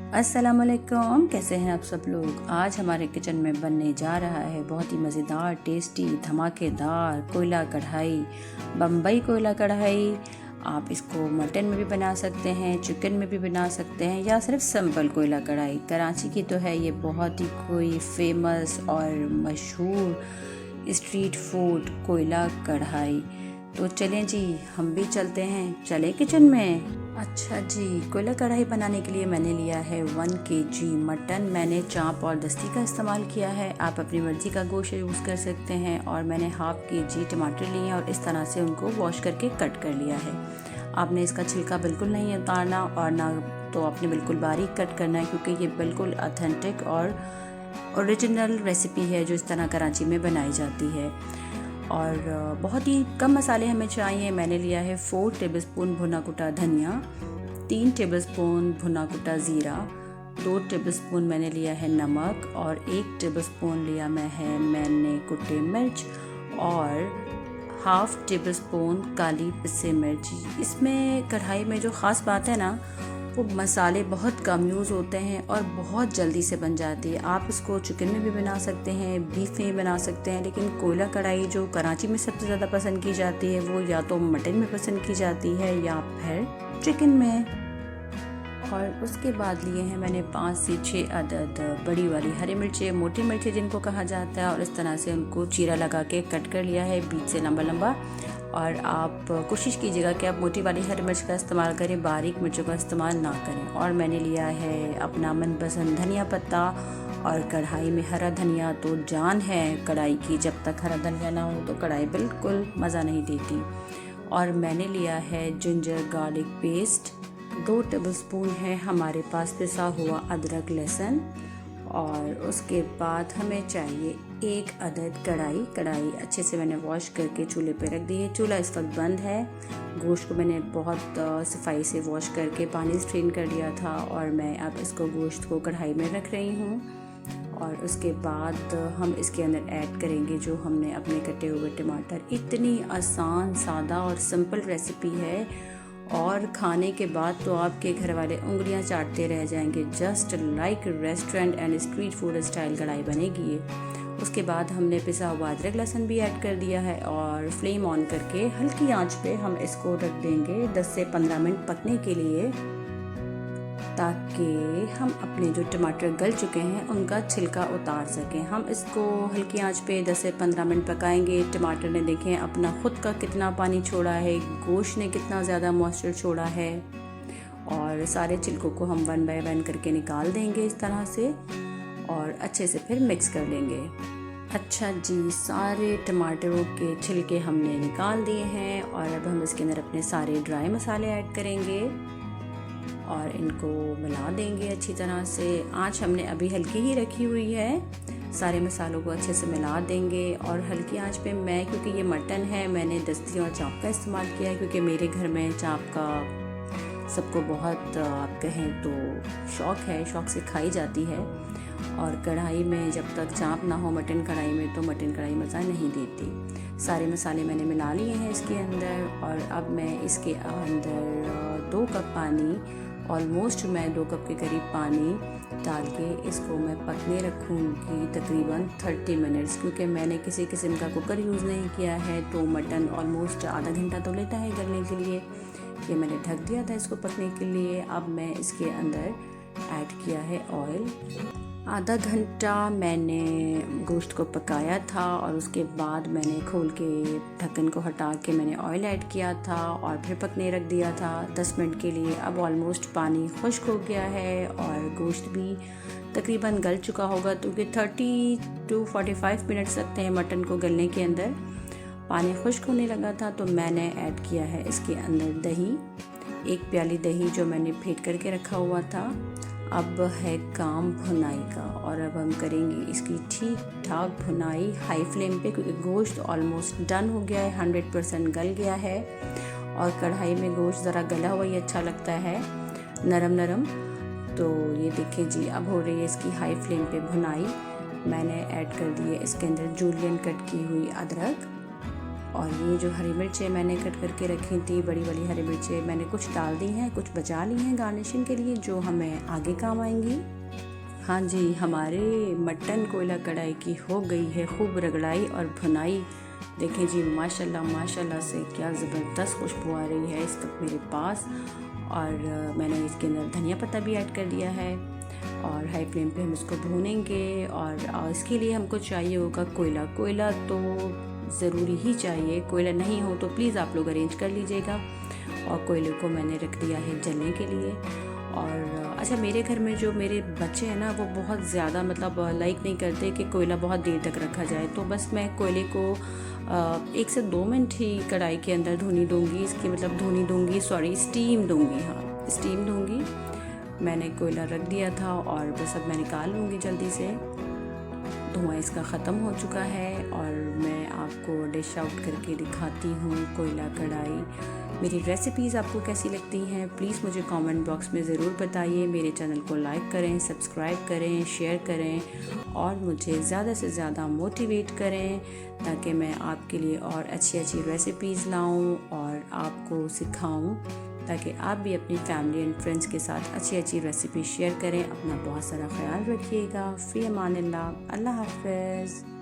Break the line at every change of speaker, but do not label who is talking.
अस्सलामुअलैकुम, कैसे हैं आप सब लोग। आज हमारे किचन में बनने जा रहा है बहुत ही मज़ेदार, टेस्टी, धमाकेदार कोयला कढ़ाई, बम्बई कोयला कढ़ाई। आप इसको मटन में भी बना सकते हैं, चिकन में भी बना सकते हैं, या सिर्फ सिंपल कोयला कढ़ाई। कराची की तो है ये बहुत ही कोई फेमस और मशहूर स्ट्रीट फूड कोयला कढ़ाई। तो चलें जी, हम भी चलते हैं, चले किचन में। अच्छा जी, कोयला कढ़ाई बनाने के लिए मैंने लिया है 1 kg मटन। मैंने चाँप और दस्ती का इस्तेमाल किया है, आप अपनी मर्ज़ी का गोश्त यूज़ कर सकते हैं। और मैंने ½ kg टमाटर लिए हैं और इस तरह से उनको वॉश करके कट कर लिया है। आपने इसका छिलका बिल्कुल नहीं उतारना और ना तो आपने बिल्कुल बारीक कट करना है, क्योंकि ये बिल्कुल ऑथेंटिक और ओरिजिनल रेसिपी है जो इस तरह कराची में बनाई जाती है। और बहुत ही कम मसाले हमें चाहिए। मैंने लिया है 4 टेबलस्पून भुना कुटा धनिया, 3 टेबलस्पून भुना कुटा ज़ीरा, 2 टेबलस्पून मैंने लिया है नमक और 1 टेबलस्पून लिया मैंने कुटे मिर्च और ½ टेबलस्पून काली पिसी मिर्च। इसमें कढ़ाई में जो ख़ास बात है ना, वो मसाले बहुत कम यूज़ होते हैं और बहुत जल्दी से बन जाती है। आप इसको चिकन में भी बना सकते हैं, बीफ में बना सकते हैं, लेकिन कोयला कढ़ाई जो कराची में सबसे ज़्यादा पसंद की जाती है वो या तो मटन में पसंद की जाती है या फिर चिकन में। और उसके बाद लिए हैं मैंने 5 से 6 अदद बड़ी वाली हरी मिर्चें, मोटी मिर्चें जिनको कहा जाता है, और इस तरह से उनको चीरा लगा के कट कर लिया है बीच से लंबा लंबा। और आप कोशिश कीजिएगा कि आप मोटी वाली हरी मिर्च का इस्तेमाल करें, बारीक मिर्चों का इस्तेमाल ना करें। और मैंने लिया है अपना मनपसंद धनिया पत्ता, और कढ़ाई में हरा धनिया तो जान है कढ़ाई की, जब तक हरा धनिया ना हो तो कढ़ाई बिल्कुल मज़ा नहीं देती। और मैंने लिया है जिंजर गार्लिक पेस्ट, 2 टेबलस्पून है हमारे पास पिसा हुआ अदरक लहसुन। और उसके बाद हमें चाहिए 1 अदद कढ़ाई अच्छे से मैंने वॉश करके चूल्हे पे रख दी है। चूल्हा इस वक्त बंद है। गोश्त को मैंने बहुत सफाई से वॉश करके पानी स्ट्रेन कर लिया था, और मैं अब इसको गोश्त को कढ़ाई में रख रही हूँ। और उसके बाद हम इसके अंदर ऐड करेंगे जो हमने अपने कटे हुए टमाटर। इतनी आसान, सादा और सिंपल रेसिपी है, और खाने के बाद तो आपके घर वाले उंगलियां चाटते रह जाएंगे। Just like restaurant and street food style कढ़ाई बनेगी ये। उसके बाद हमने पिसा हुआ अदरक लहसुन भी ऐड कर दिया है, और फ्लेम ऑन करके हल्की आंच पे हम इसको रख देंगे 10 से 15 मिनट पकने के लिए, ताकि हम अपने जो टमाटर गल चुके हैं उनका छिलका उतार सकें। हम इसको हल्की आंच पे 10 से 15 मिनट पकाएंगे। टमाटर ने देखें अपना खुद का कितना पानी छोड़ा है, गोश्त ने कितना ज़्यादा मॉइस्चर छोड़ा है, और सारे छिलकों को हम 1 बाय 1 करके निकाल देंगे इस तरह से, और अच्छे से फिर मिक्स कर लेंगे। अच्छा जी, सारे टमाटरों के छिलके हमने निकाल दिए हैं, और अब हम इसके अंदर अपने सारे ड्राई मसाले ऐड करेंगे और इनको मिला देंगे अच्छी तरह से। आंच हमने अभी हल्की ही रखी हुई है। सारे मसालों को अच्छे से मिला देंगे, और हल्की आंच पे क्योंकि ये मटन है, मैंने दस्ती और चाँप का इस्तेमाल किया है, क्योंकि मेरे घर में चाँप का सबको बहुत आप कहें तो शौक़ से खाई जाती है। और कढ़ाई में जब तक चाँप ना हो मटन कढ़ाई में, तो मटन कढ़ाई मज़ा नहीं देती। सारे मसाले मैंने मिला लिए हैं इसके अंदर, और अब मैं इसके अंदर 2 कप पानी, ऑलमोस्ट मैं 2 कप के करीब पानी डाल के इसको मैं पकने रखूँगी तकरीबन 30 मिनट्स। क्योंकि मैंने किसी किस्म का कुकर यूज़ नहीं किया है, तो मटन ऑलमोस्ट आधा घंटा तो लेता है गलने के लिए। ये मैंने ढक दिया था इसको पकने के लिए। अब मैं इसके अंदर ऐड किया है ऑयल। आधा घंटा मैंने गोश्त को पकाया था, और उसके बाद मैंने खोल के ढक्कन को हटा के मैंने ऑयल ऐड किया था और फिर पकने रख दिया था 10 मिनट के लिए। अब ऑलमोस्ट पानी खुश्क हो गया है और गोश्त भी तकरीबन गल चुका होगा, क्योंकि 30 to 45 मिनट्स लगते हैं मटन को गलने के अंदर। पानी खुश्क होने लगा था, तो मैंने ऐड किया है इसके अंदर दही, 1 प्याली दही जो मैंने फेंट करके रखा हुआ था। अब है काम भुनाई का, और अब हम करेंगे इसकी ठीक ठाक भुनाई हाई फ्लेम पे, क्योंकि गोश्त ऑलमोस्ट डन हो गया है, 100% गल गया है। और कढ़ाई में गोश्त ज़रा गला हुआ ही अच्छा लगता है, नरम नरम। तो ये देखिए जी, अब हो रही है इसकी हाई फ्लेम पे भुनाई। मैंने ऐड कर दी है इसके अंदर जूलियन कट की हुई अदरक, और ये जो हरी मिर्चें मैंने कट करके रखी थी, बड़ी वाली हरी मिर्चें मैंने कुछ डाल दी हैं, कुछ बचा ली हैं गार्निशिंग के लिए जो हमें आगे काम आएंगी। हाँ जी, हमारे मटन कोयला कढ़ाई की हो गई है खूब रगड़ाई और भुनाई। देखें जी, माशाल्लाह माशाल्लाह से क्या ज़बरदस्त खुशबू आ रही है इस वक्त मेरे पास। और मैंने इसके अंदर धनिया पत्ता भी ऐड कर दिया है और हाई फ्लेम पे हम इसको भूनेंगे। और इसके लिए हमको चाहिए होगा कोयला। कोयला तो ज़रूरी ही चाहिए, कोयला नहीं हो तो प्लीज़ आप लोग अरेंज कर लीजिएगा। और कोयले को मैंने रख दिया है जलने के लिए। और अच्छा, मेरे घर में जो मेरे बच्चे हैं ना, वो बहुत ज़्यादा मतलब लाइक नहीं करते कि कोयला बहुत देर तक रखा जाए, तो बस मैं कोयले को 1 से 2 मिनट ही कढ़ाई के अंदर धुनी दूँगी। इसकी मतलब धुनी दूँगी, सॉरी स्टीम दूँगी, हाँ स्टीम दूँगी। मैंने कोयला रख दिया था और बस अब मैं निकाल लूँगी जल्दी से। धुआं इसका ख़त्म हो चुका है और मैं आपको डिश आउट करके दिखाती हूँ कोयला कढ़ाई। मेरी रेसिपीज़ आपको कैसी लगती हैं प्लीज़ मुझे कमेंट बॉक्स में ज़रूर बताइए। मेरे चैनल को लाइक करें, सब्सक्राइब करें, शेयर करें और मुझे ज़्यादा से ज़्यादा मोटिवेट करें ताकि मैं आपके लिए और अच्छी अच्छी रेसिपीज़ लाऊं और आपको सिखाऊं, ताकि आप भी अपनी फैमिली एंड फ्रेंड्स के साथ अच्छी अच्छी रेसिपी शेयर करें। अपना बहुत सारा ख्याल रखिएगा। फ़ी अमानिल्लाह, अल्लाह हाफ़िज़।